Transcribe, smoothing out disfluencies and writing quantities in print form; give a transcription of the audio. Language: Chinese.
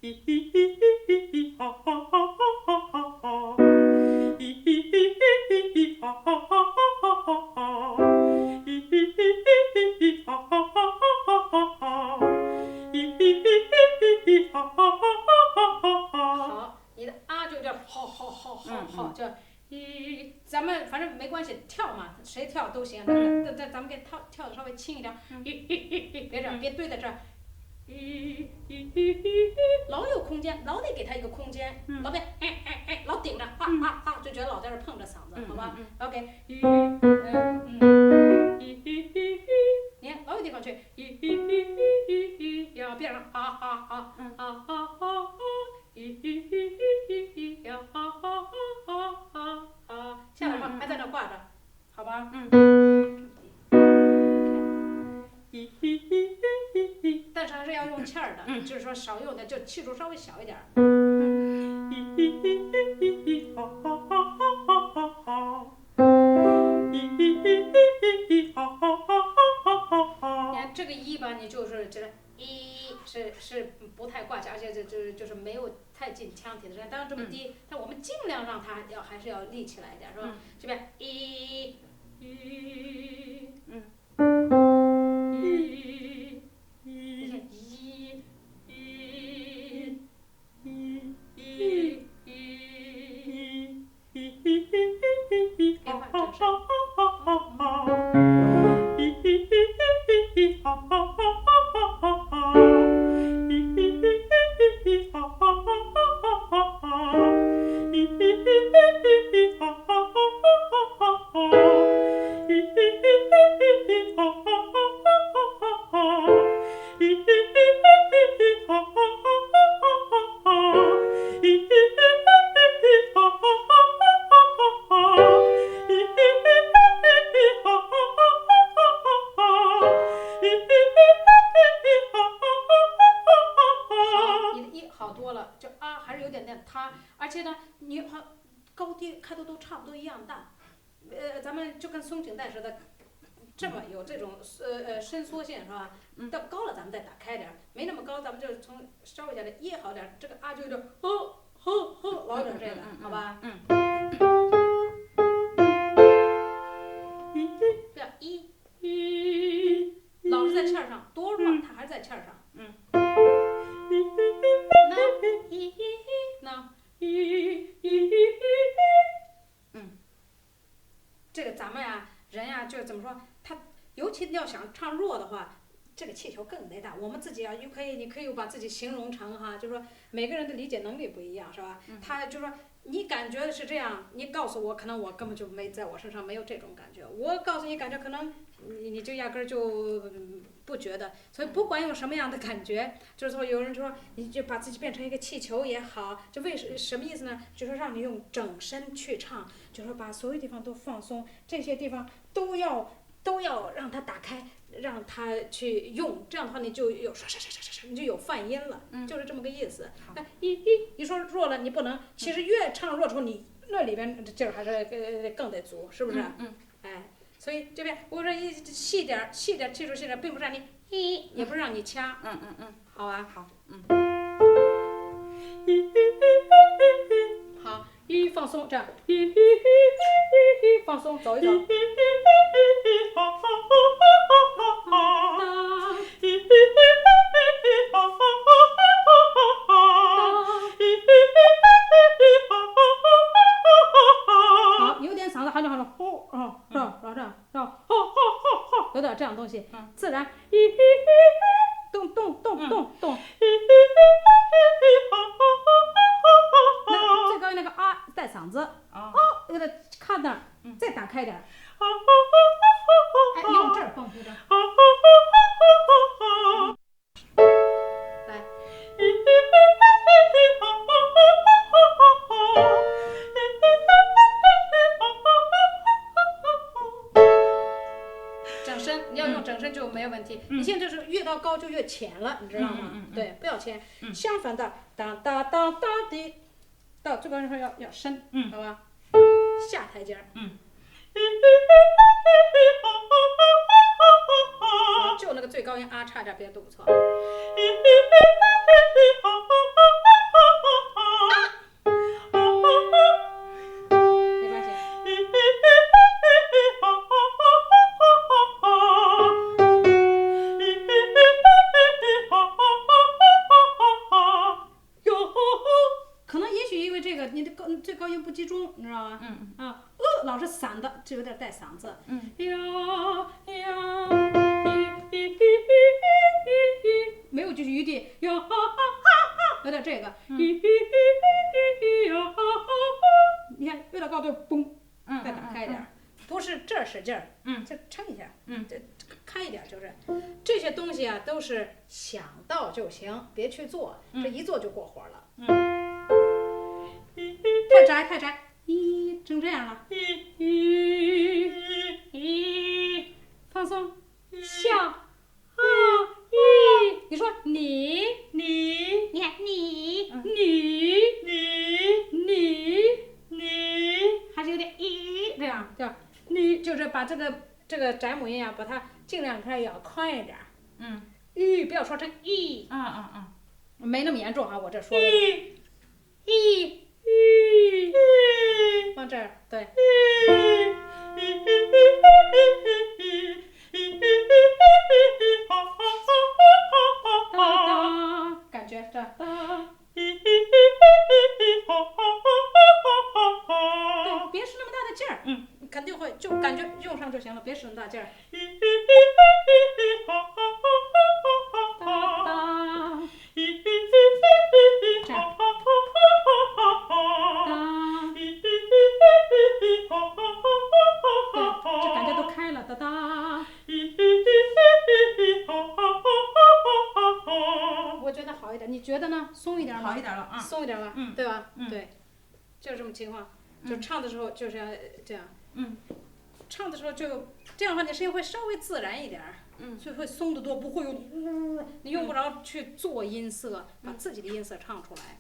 你的啊就叫好叫咱们反正没关系，跳嘛，谁跳都行。咱们给跳的稍微轻一点，别这样，别堆在这儿。老有空间，老得给他一个空间，老别老顶着就觉得老在这碰着嗓子，好吧？OK， 你看老有地方去，要变成下来吧，还在那挂着，好吧？但是还是要用气儿的，就是说少用的，就气数稍微小一点。你看这个一吧，你就是这一是不太挂起，而且就是没有太进腔体的声音。当然这么低，但我们尽量让它还是要立起来一点，是吧？这边一。你看咱们就跟松紧带似的，这么有这种伸缩性是吧？到高了咱们再打开点，没那么高咱们就从稍微下来一好点，这个啊就有点老有点这个，好吧？这样老是在气儿上，多弱它还是在气儿上。这个咱们呀，人呀，就怎么说？他尤其要想唱弱的话，这个气球更得大。我们自己啊，你可以把自己形容成哈，就是说每个人的理解能力不一样，是吧？他就说你感觉是这样，你告诉我，可能我根本就没在我身上没有这种感觉。我告诉你感觉，可能你就压根儿就不觉得。所以不管用什么样的感觉，就是说有人说你就把自己变成一个气球也好，就什么意思呢？就是让你用整身去唱，就是说把所有地方都放松，这些地方都要让它打开，让它去用，这样的话你就有你就有泛音了，就是这么个意思。你说弱了你不能，其实越唱弱的时候你那里边劲儿还是更得足，是不是？哎，所以这边我说细点气数细点，并不是让你也不是让你掐，好吧？好，好，放松，这样，放松，走一走。好，有点嗓子，还是有点这样东西，自然，动。那最高那个啊带嗓子，给它卡那儿，再打开点儿，用这儿放出这儿。来。整身你要用整身就没有问题，你现在就是越到高就越浅了，你知道吗？对，不要浅，相反的，当哒当哒滴，到最高时候要深，好吧？下台阶儿，就那个最高音啊差点别都不错。嗓子。嗯。呀呀，没有就是余地，呀哈哈哈，有点这个。你看越到高度，嘣，再打开一点，不是这儿使劲儿，这撑一下，这开一点就是。这些东西啊都是想到就行，别去做，这一做就过火了。太窄太窄，成这样了。放松，笑，你说你看你，还是有点这样，对吧？你就是把这个窄母音啊，把它尽量开咬宽一点。不要说成没那么严重啊，我这说的。往这儿，对。感觉这。对，别使那么大的劲儿。你肯定会就感觉用上就行了，别使那么大劲儿。这样。对，这感觉都开了，哒哒。我觉得好一点，你觉得呢？松一点吗？好一点了啊，松一点了，对吧？对，就是这么情况。就唱的时候就是要这样。唱的时候就这样的话，你声音会稍微自然一点。就会松得多，不会有你用不着去做音色，把自己的音色唱出来。